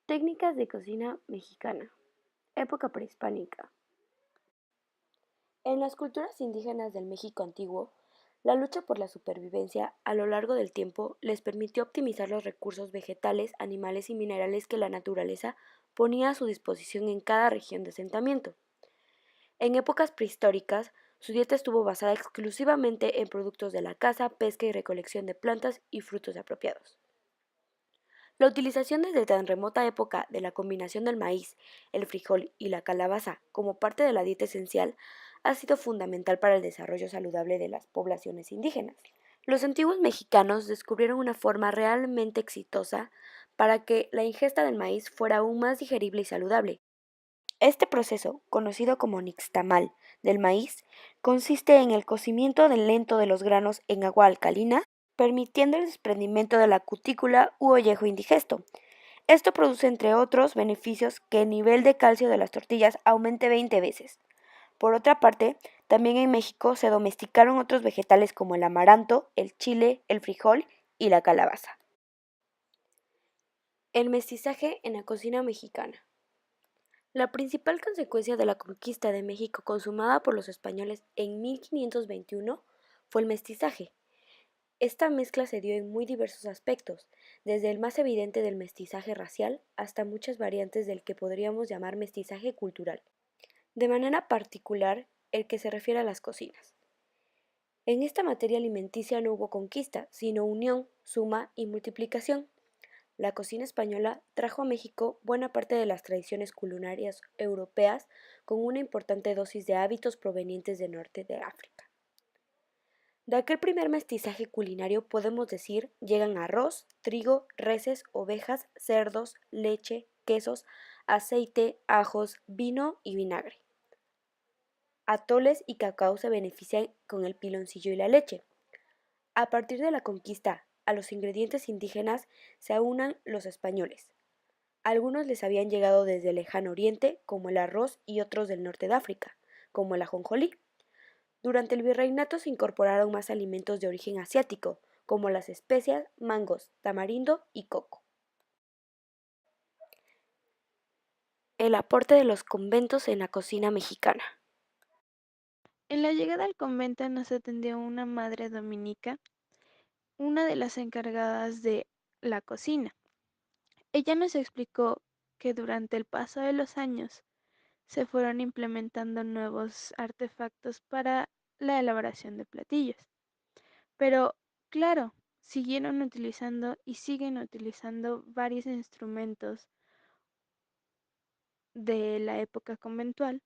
Técnicas de cocina mexicana. Época prehispánica. En las culturas indígenas del México antiguo, la lucha por la supervivencia a lo largo del tiempo les permitió optimizar los recursos vegetales, animales y minerales que la naturaleza ponía a su disposición en cada región de asentamiento. En épocas prehistóricas, su dieta estuvo basada exclusivamente en productos de la caza, pesca y recolección de plantas y frutos apropiados. La utilización desde tan remota época de la combinación del maíz, el frijol y la calabaza como parte de la dieta esencial ha sido fundamental para el desarrollo saludable de las poblaciones indígenas. Los antiguos mexicanos descubrieron una forma realmente exitosa para que la ingesta del maíz fuera aún más digerible y saludable. Este proceso, conocido como nixtamal del maíz, consiste en el cocimiento lento de los granos en agua alcalina, permitiendo el desprendimiento de la cutícula u ollejo indigesto. Esto produce, entre otros beneficios, que el nivel de calcio de las tortillas aumente 20 veces. Por otra parte, también en México se domesticaron otros vegetales como el amaranto, el chile, el frijol y la calabaza. El mestizaje en la cocina mexicana. La principal consecuencia de la conquista de México consumada por los españoles en 1521 fue el mestizaje. Esta mezcla se dio en muy diversos aspectos, desde el más evidente del mestizaje racial hasta muchas variantes del que podríamos llamar mestizaje cultural. De manera particular, el que se refiere a las cocinas. En esta materia alimenticia no hubo conquista, sino unión, suma y multiplicación. La cocina española trajo a México buena parte de las tradiciones culinarias europeas con una importante dosis de hábitos provenientes del norte de África. De aquel primer mestizaje culinario podemos decir llegan arroz, trigo, reses, ovejas, cerdos, leche, quesos, aceite, ajos, vino y vinagre. Atoles y cacao se benefician con el piloncillo y la leche. A partir de la conquista, a los ingredientes indígenas se aunan los españoles. Algunos les habían llegado desde el lejano oriente, como el arroz, y otros del norte de África, como el ajonjolí. Durante el virreinato se incorporaron más alimentos de origen asiático, como las especias, mangos, tamarindo y coco. El aporte de los conventos en la cocina mexicana. En la llegada al convento nos atendió una madre dominica, una de las encargadas de la cocina. Ella nos explicó que durante el paso de los años se fueron implementando nuevos artefactos para la elaboración de platillos. Pero, claro, siguieron utilizando y siguen utilizando varios instrumentos de la época conventual,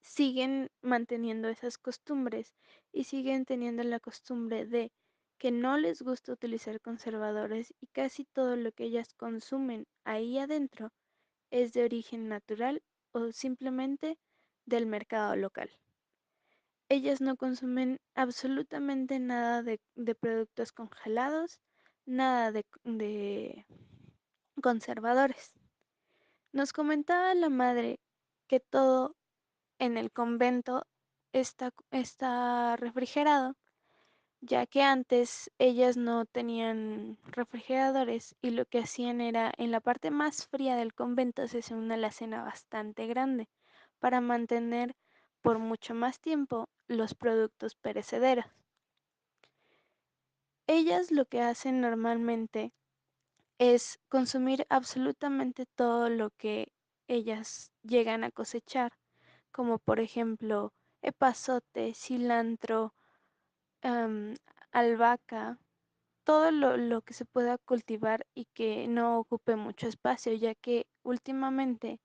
siguen manteniendo esas costumbres y siguen teniendo la costumbre de que no les gusta utilizar conservadores y casi todo lo que ellas consumen ahí adentro es de origen natural o simplemente del mercado local. Ellas no consumen absolutamente nada de productos congelados, nada de conservadores. Nos comentaba la madre que todo en el convento está refrigerado, ya que antes ellas no tenían refrigeradores y lo que hacían era en la parte más fría del convento se hacía una alacena bastante grande para mantener por mucho más tiempo los productos perecederos. Ellas lo que hacen normalmente es consumir absolutamente todo lo que ellas llegan a cosechar, como por ejemplo epazote, cilantro, am, albahaca, todo lo que se pueda cultivar y que no ocupe mucho espacio, ya que últimamente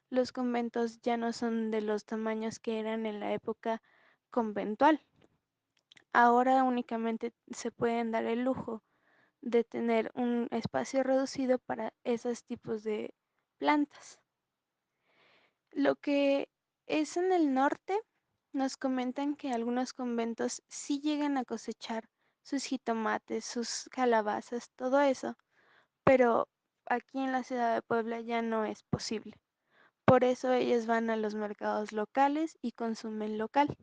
los conventos ya no son de los tamaños que eran en la época conventual. Ahora únicamente se pueden dar el lujo de tener un espacio reducido para esos tipos de plantas. Lo que es en el norte, nos comentan que algunos conventos sí llegan a cosechar sus jitomates, sus calabazas, todo eso, pero aquí en la ciudad de Puebla ya no es posible. Por eso ellos van a los mercados locales y consumen local.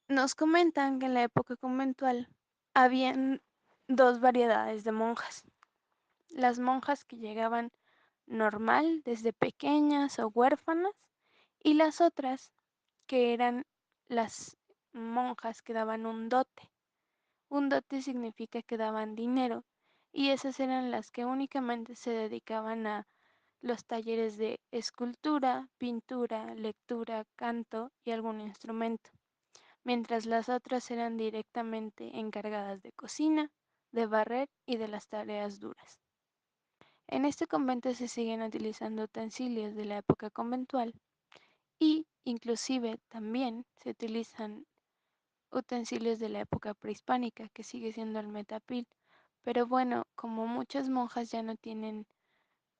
Nos comentan que en la época conventual habían dos variedades de monjas. las monjas que llegaban normal desde pequeñas o huérfanas y las otras que eran las monjas que daban un dote. Un dote significa que daban dinero y esas eran las que únicamente se dedicaban a los talleres de escultura, pintura, lectura, canto y algún instrumento, mientras las otras eran directamente encargadas de cocina, de barrer y de las tareas duras. En este convento se siguen utilizando utensilios de la época conventual y inclusive también se utilizan utensilios de la época prehispánica, que sigue siendo el metapil. Pero bueno, como muchas monjas ya no tienen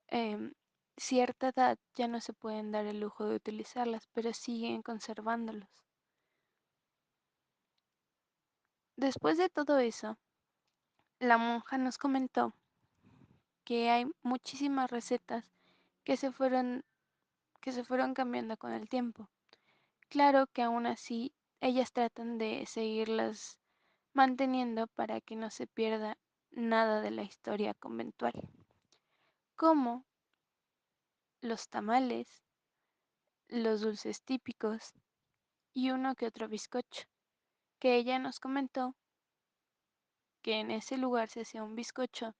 em, cierta edad, ya no se pueden dar el lujo de utilizarlas, pero siguen conservándolos. Después de todo eso, la monja nos comentó que hay muchísimas recetas que que se fueron cambiando con el tiempo. Claro que aún así ellas tratan de seguirlas manteniendo para que no se pierda nada de la historia conventual, como los tamales, los dulces típicos y uno que otro bizcocho, que ella nos comentó que en ese lugar se hacía un bizcocho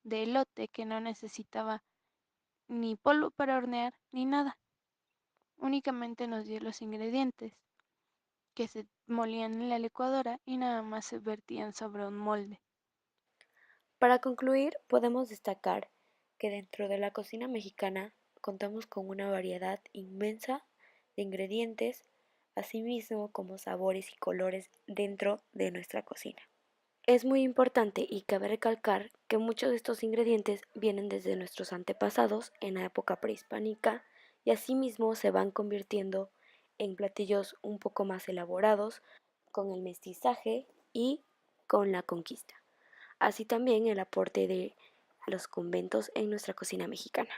de elote que no necesitaba ni polvo para hornear ni nada, únicamente nos dio los ingredientes que se molían en la licuadora y nada más se vertían sobre un molde. Para concluir, podemos destacar que dentro de la cocina mexicana contamos con una variedad inmensa de ingredientes, así mismo como sabores y colores dentro de nuestra cocina. Es muy importante y cabe recalcar que muchos de estos ingredientes vienen desde nuestros antepasados en la época prehispánica y asimismo se van convirtiendo en platillos un poco más elaborados con el mestizaje y con la conquista. Así también el aporte de los conventos en nuestra cocina mexicana.